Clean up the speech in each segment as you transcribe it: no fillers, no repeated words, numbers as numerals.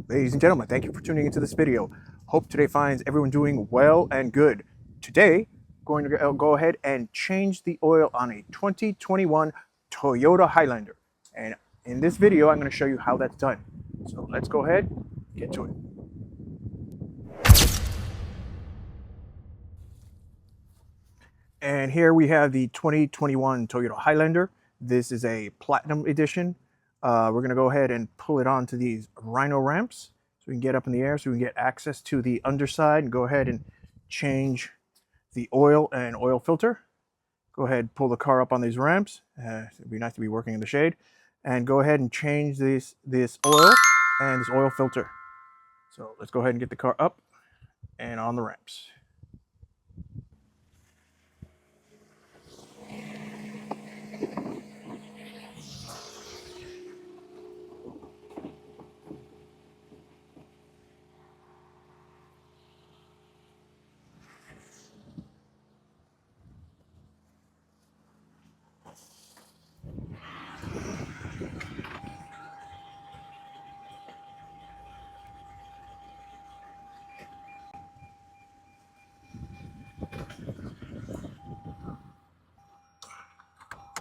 Ladies and gentlemen, thank you for tuning into this video. Hope today finds everyone doing well and good. Today, going to go ahead and change the oil on a 2021 Toyota Highlander. And in this video, I'm going to show you how that's done. So let's go ahead and get to it. And here we have the 2021 Toyota Highlander. This is a Platinum edition. We're going to go ahead and pull it onto these Rhino ramps so we can get up in the air, so we can get access to the underside and go ahead and change the oil and oil filter. Go ahead and pull the car up on these ramps. It'd be nice to be working in the shade. And go ahead and change this oil and this oil filter. So let's go ahead and get the car up and on the ramps.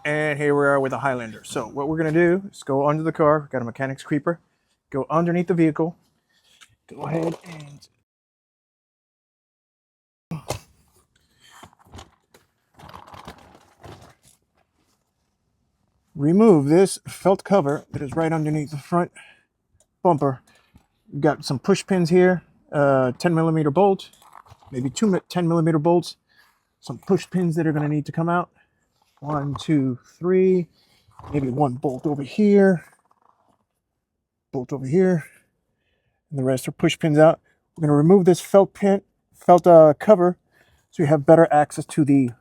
And here we are with the Highlander. So what we're going to do is go under the car. Got a mechanic's creeper. Go underneath the vehicle. Go ahead and remove this felt cover that is right underneath the front bumper. We've got some push pins here, 10mm bolt, maybe two 10mm bolts, some push pins that are going to need to come out. 1, 2, 3, maybe one bolt over here, and the rest are push pins out. We're going to remove this felt cover so we have better access to the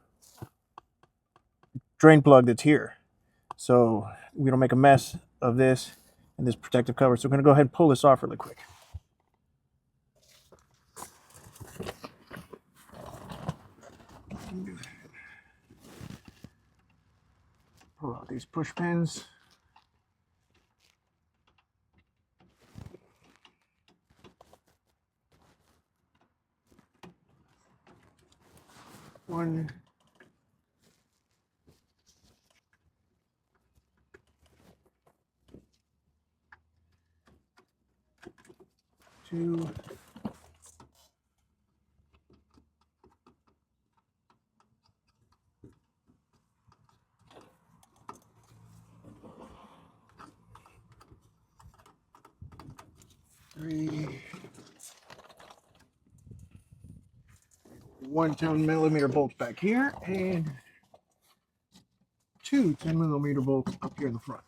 drain plug that's here, so we don't make a mess of this and this protective cover. So we're going to go ahead and pull this off really quick. Pull out these push pins. One, two, three, one 10mm bolt back here, and two 10mm bolts up here in the front.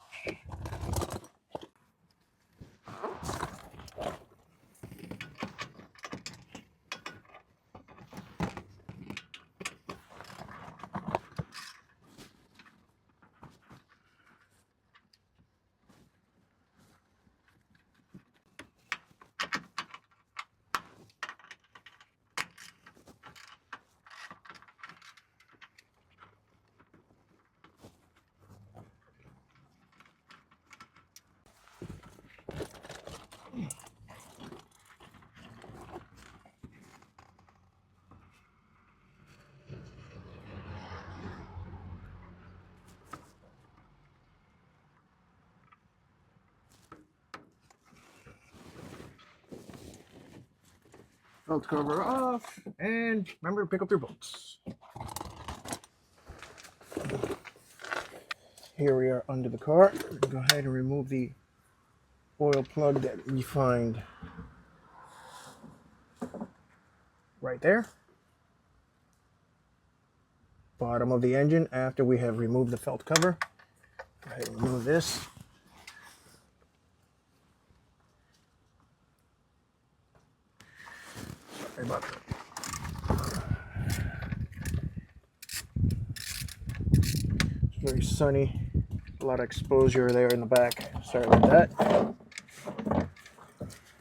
Belt cover off, and remember to pick up your bolts. Here we are under the car. We're going to go ahead and remove the oil plug that we find right there. Bottom of the engine after we have removed the felt cover. Go ahead and remove this. Sorry about that. It's very sunny. A lot of exposure there in the back. Sorry about that.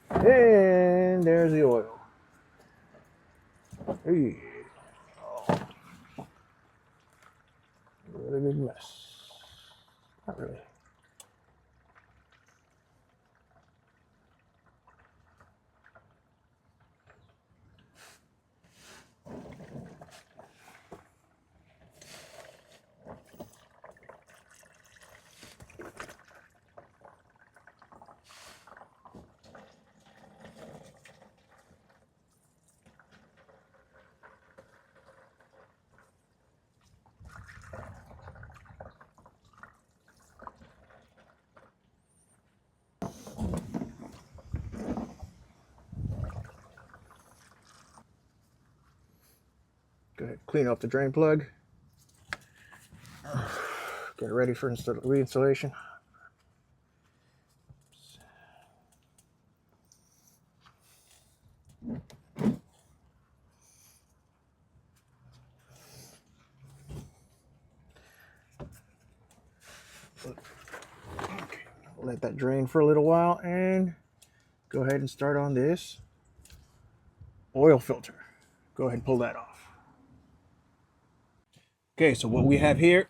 And there's the oil. Hey. Oh. Really big mess. Not really. Go ahead, clean off the drain plug. Get ready for reinstallation. Okay, let that drain for a little while and go ahead and start on this oil filter. Go ahead and pull that off. Okay, so what we have here,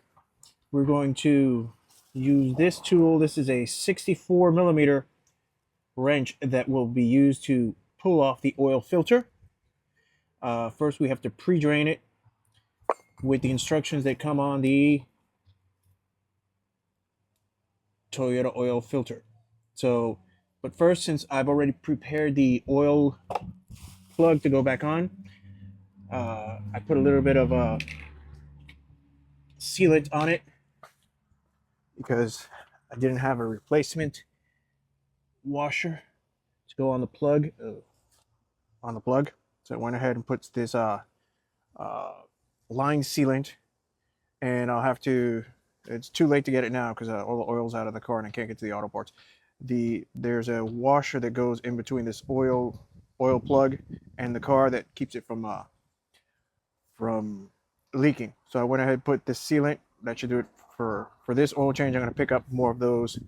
we're going to use this tool. This is a 64 millimeter wrench that will be used to pull off the oil filter. First, we have to pre-drain it with the instructions that come on the Toyota oil filter. So, but first, since I've already prepared the oil plug to go back on, I put a little bit of a sealant on it because I didn't have a replacement washer to go on the plug. So I went ahead and put this line sealant, and I'll have to. It's too late to get it now because all the oil's out of the car and I can't get to the auto parts. There's a washer that goes in between this oil plug and the car that keeps it from leaking. So I went ahead and put this sealant. That should do it for this oil change. I'm going to pick up more of those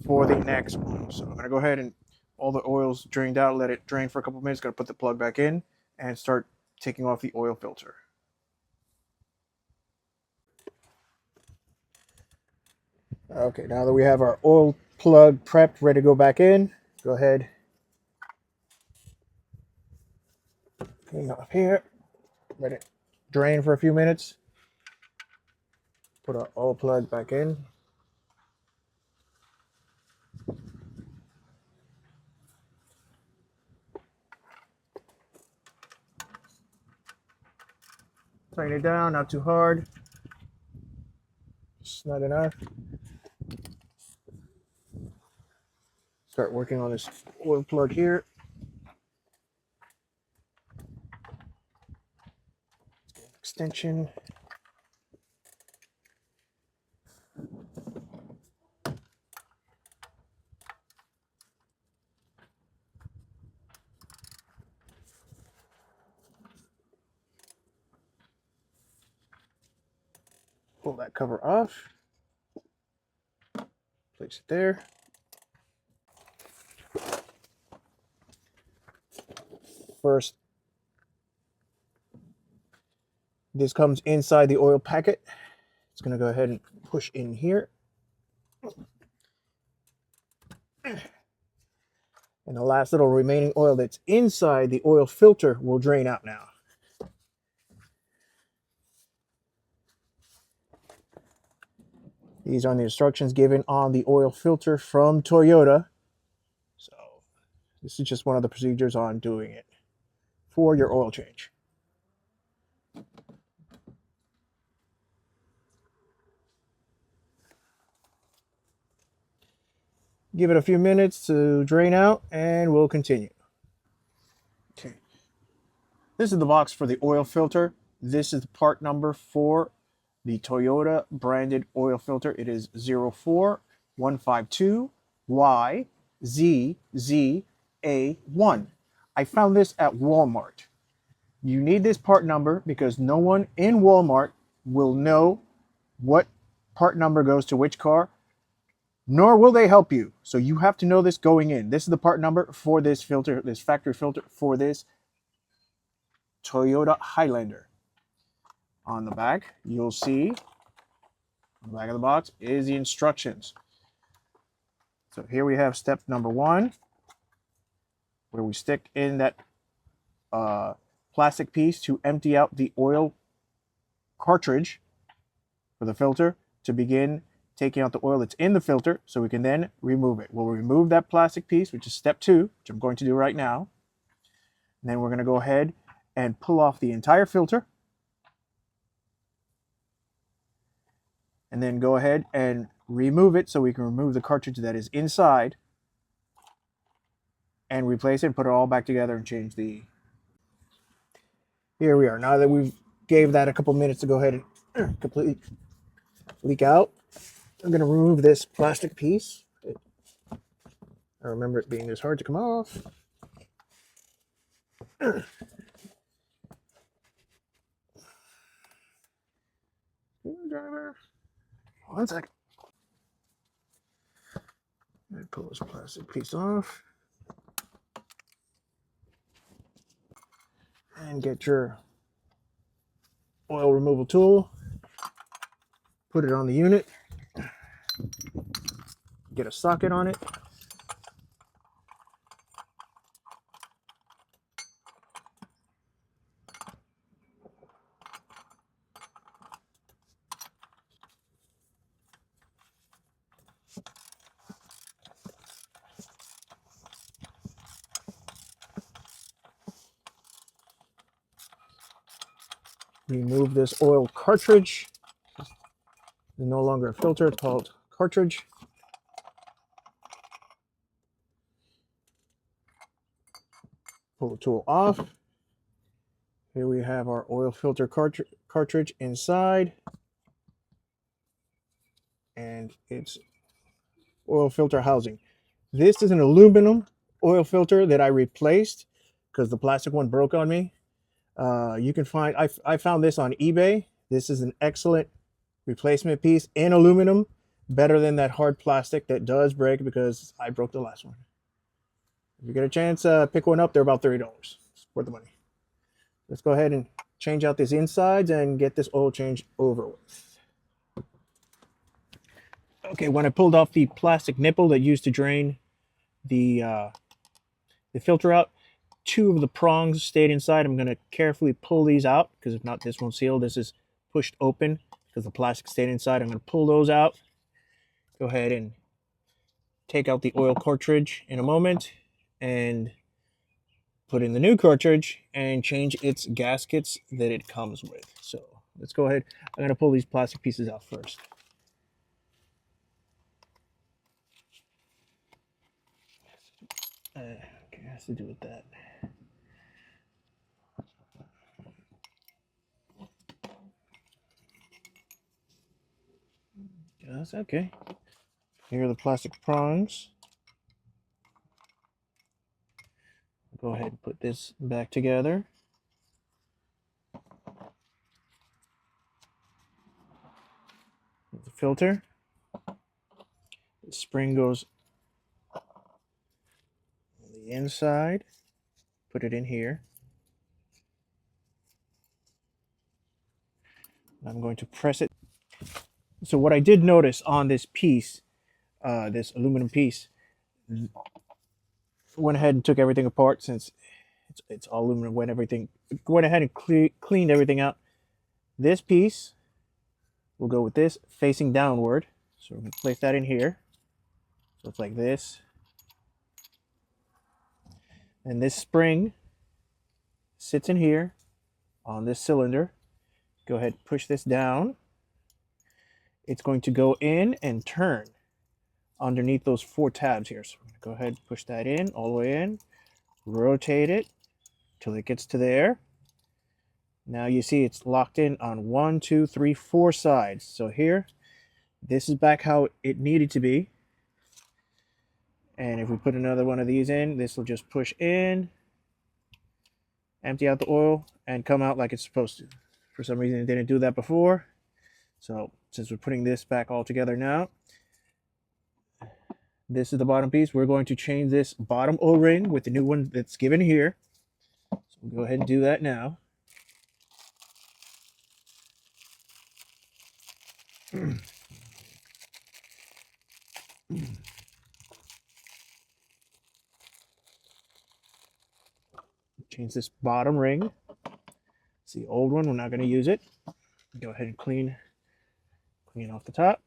for the next one. So I'm going to go ahead and all the oil's drained out, let it drain for a couple minutes. Got to put the plug back in and start taking off the oil filter. Okay, now that we have our oil plug prepped, ready to go back in, go ahead. Clean off here. Let it drain for a few minutes. Put our oil plug back in. Tighten it down, not too hard. Just not enough. Start working on this oil plug here. Extension. Pull that cover off. Place it there. First, this comes inside the oil packet. It's going to go ahead and push in here. And the last little remaining oil that's inside the oil filter will drain out now. These are the instructions given on the oil filter from Toyota. So this is just one of the procedures on doing it for your oil change. Give it a few minutes to drain out and we'll continue. Okay. This is the box for the oil filter. This is the part number for the Toyota branded oil filter. It is 04152YZZA1. I found this at Walmart. You need this part number because no one in Walmart will know what part number goes to which car, nor will they help you. So you have to know this going in. This is the part number for this filter, this factory filter for this Toyota Highlander. On the back, you'll see, on the back of the box is the instructions. So here we have step number 1, where we stick in that plastic piece to empty out the oil cartridge for the filter to begin taking out the oil that's in the filter so we can then remove it. We'll remove that plastic piece, which is step 2, which I'm going to do right now. And then we're going to go ahead and pull off the entire filter. And then go ahead and remove it so we can remove the cartridge that is inside and replace it and put it all back together and change the... Here we are. Now that we've gave that a couple minutes to go ahead and completely leak out. I'm going to remove this plastic piece. I remember it being this hard to come off. Screwdriver. 1 second. Pull this plastic piece off. And get your oil removal tool. Put it on the unit. Get a socket on it. Remove this oil cartridge. It's no longer a filter, it's called cartridge. Pull the tool off. Here we have our oil filter cartridge inside. And its oil filter housing. This is an aluminum oil filter that I replaced because the plastic one broke on me. You can find, I found this on eBay. This is an excellent replacement piece in aluminum, better than that hard plastic that does break because I broke the last one. If you get a chance, pick one up. They're about $30. It's worth the money. Let's go ahead and change out these insides and get this oil change over with. Okay, when I pulled off the plastic nipple that used to drain the filter out, 2 of the prongs stayed inside. I'm going to carefully pull these out because if not, this won't seal. This is pushed open because the plastic stayed inside. I'm going to pull those out. Go ahead and take out the oil cartridge in a moment and put in the new cartridge and change its gaskets that it comes with. So let's go ahead. I'm going to pull these plastic pieces out first. Okay, it has to do with that. That's okay. Here are the plastic prongs. Go ahead and put this back together. The filter. The spring goes on the inside. Put it in here. I'm going to press it. So what I did notice on this piece, this aluminum piece, went ahead and took everything apart since it's all aluminum. Went ahead and cleaned everything out. This piece will go with this facing downward. So we're going to place that in here. So it's like this. And this spring sits in here on this cylinder. Go ahead and push this down. It's going to go in and turn underneath those 4 tabs here. So go ahead and push that in, all the way in. Rotate it till it gets to there. Now you see it's locked in on 1, 2, 3, 4 sides. So here, this is back how it needed to be. And if we put another one of these in, this will just push in, empty out the oil, and come out like it's supposed to. For some reason, it didn't do that before. So since we're putting this back all together now, this is the bottom piece. We're going to change this bottom O-ring with the new one that's given here. So we'll go ahead and do that now. Change this bottom ring. It's the old one. We're not going to use it. Go ahead and clean off the top.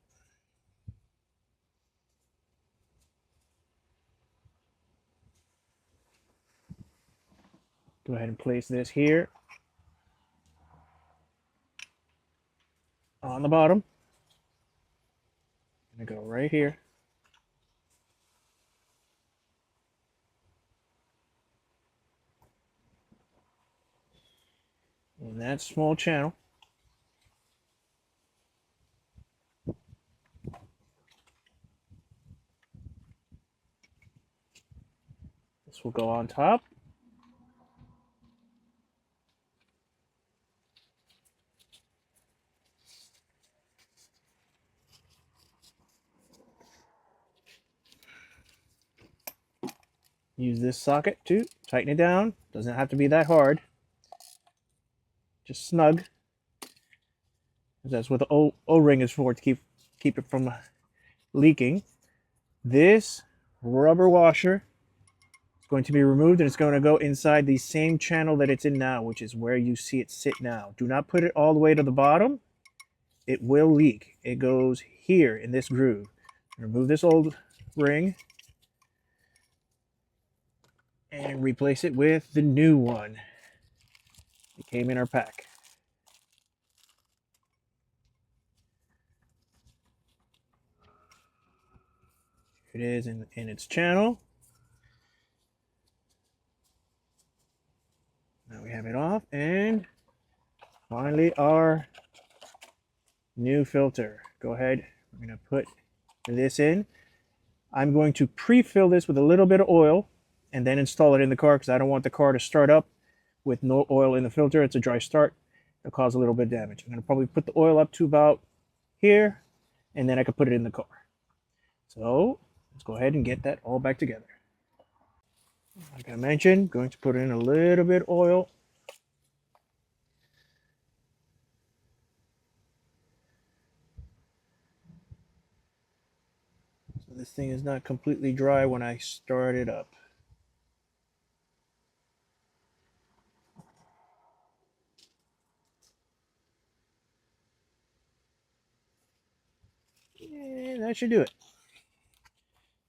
Go ahead and place this here on the bottom. I'm going to go right here. in that small channel. This will go on top. Use this socket to tighten it down. Doesn't have to be that hard. Just snug. That's what the O-ring is for, to keep it from leaking. This rubber washer is going to be removed, and it's going to go inside the same channel that it's in now, which is where you see it sit now. Do not put it all the way to the bottom. It will leak. It goes here in this groove. Remove this old ring and replace it with the new one. It came in our pack. Here it is in its channel. Now we have it off, and finally our new filter. Go ahead, we're going to put this in. I'm going to pre-fill this with a little bit of oil and then install it in the car, because I don't want the car to start up with no oil in the filter. It's a dry start. It'll cause a little bit of damage. I'm going to probably put the oil up to about here, and then I can put it in the car. So let's go ahead and get that all back together. Like I mentioned, going to put in a little bit of oil. So this thing is not completely dry when I start it up. And that should do it.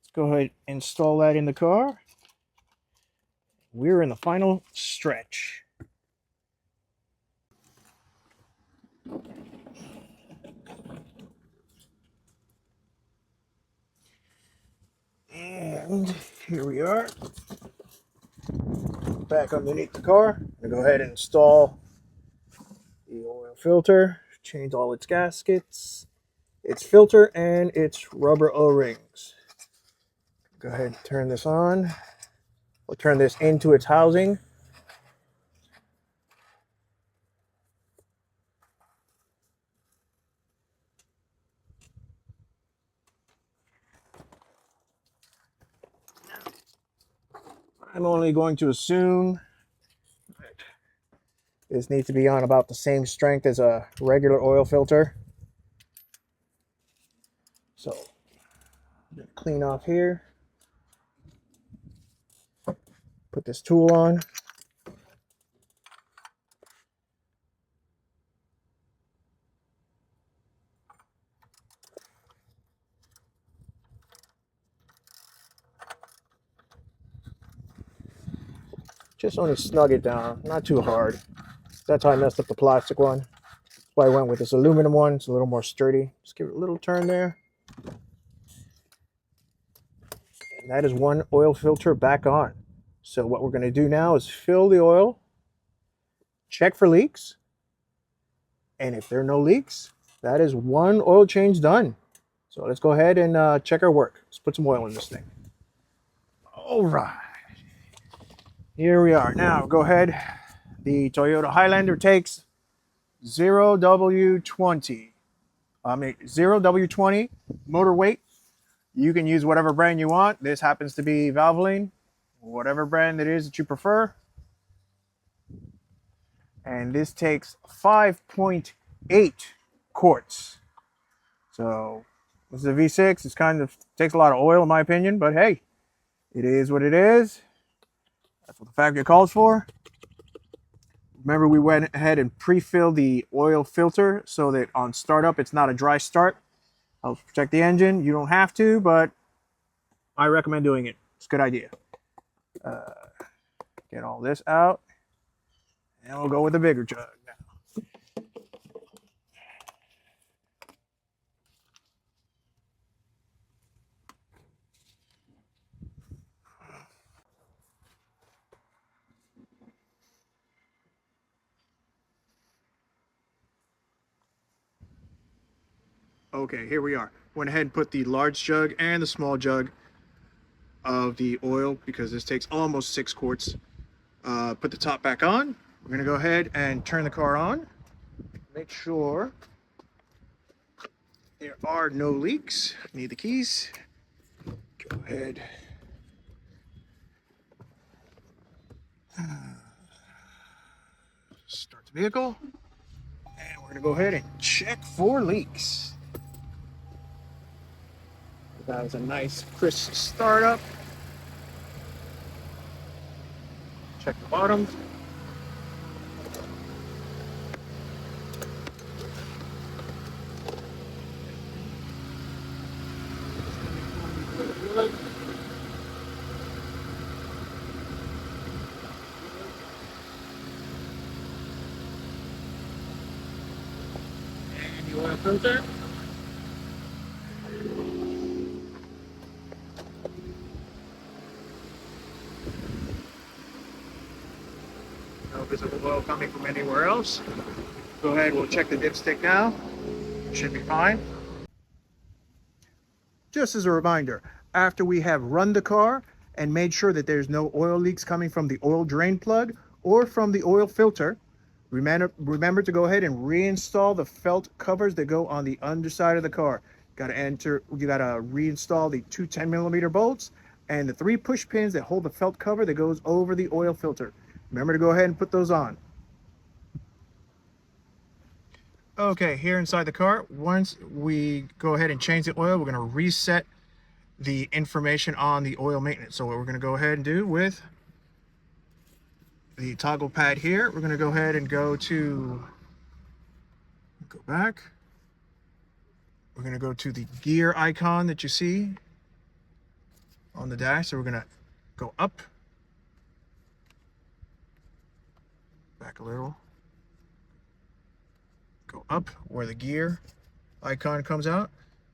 Let's go ahead and install that in the car. We're in the final stretch. And here we are, back underneath the car. I'm going to go ahead and install the oil filter, change all its gaskets, its filter, and its rubber O-rings. Go ahead and turn this on. We'll turn this into its housing. I'm only going to assume this needs to be on about the same strength as a regular oil filter. So, I'm going to clean off here. Put this tool on. Just want to snug it down, not too hard. That's how I messed up the plastic one. That's why I went with this aluminum one. It's a little more sturdy. Just give it a little turn there. And that is one oil filter back on. So what we're going to do now is fill the oil, check for leaks, and if there are no leaks, that is one oil change done. So let's go ahead and check our work. Let's put some oil in this thing. All right. Here we are. Now go ahead. The Toyota Highlander takes 0W20. 0W20 motor weight. You can use whatever brand you want. This happens to be Valvoline, whatever brand it is that you prefer. And this takes 5.8 quarts. So this is a V6. It's kind of takes a lot of oil in my opinion, but hey, it is what it is. That's what the factory calls for. Remember, we went ahead and pre-filled the oil filter so that on startup it's not a dry start. Helps protect the engine. You don't have to, but I recommend doing it. It's a good idea. Get all this out, and we'll go with the bigger jug now. Okay, here we are. Went ahead and put the large jug and the small jug of the oil, because this takes almost 6 quarts. Put the top back on. We're gonna go ahead and turn the car on. Make sure there are no leaks. Need the keys. Go ahead. Start the vehicle. And we're gonna go ahead and check for leaks. That was a nice crisp startup. Check the bottom. And the oil filter. No visible oil coming from anywhere else. Go ahead, we'll check the dipstick now. Should be fine. Just as a reminder, after we have run the car and made sure that there's no oil leaks coming from the oil drain plug or from the oil filter, remember to go ahead and reinstall the felt covers that go on the underside of the car. You gotta reinstall the two 10mm bolts and the 3 push pins that hold the felt cover that goes over the oil filter. Remember to go ahead and put those on. Okay, here inside the car, once we go ahead and change the oil, we're going to reset the information on the oil maintenance. So what we're going to go ahead and do with the toggle pad here, we're going to go ahead and go back. We're going to go to the gear icon that you see on the dash. So we're going to go up, back a little. Go up where the gear icon comes out.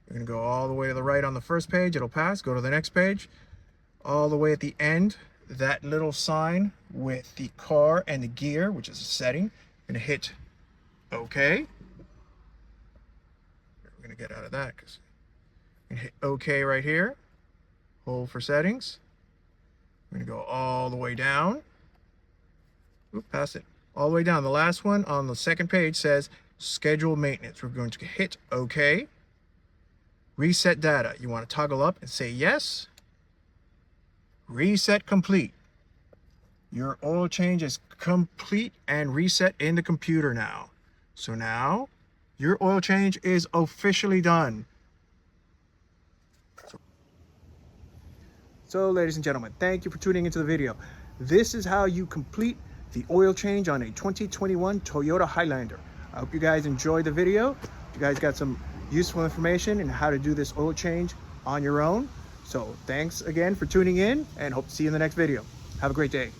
You're going to go all the way to the right on the first page. It'll pass. Go to the next page. All the way at the end, that little sign with the car and the gear, which is a setting. You're going to hit OK. We're going to get out of that because you're going to hit OK right here. Hold for settings. We're going to go all the way down. Oop, pass it. All the way down. The last one on the second page says schedule maintenance. We're going to hit OK. Reset data. You want to toggle up and say yes. Reset complete. Your oil change is complete and reset in the computer now. So now your oil change is officially done. So ladies and gentlemen, thank you for tuning into the video. This is how you complete the oil change on a 2021 Toyota Highlander. I hope you guys enjoyed the video. You guys got some useful information in how to do this oil change on your own. So thanks again for tuning in and hope to see you in the next video. Have a great day.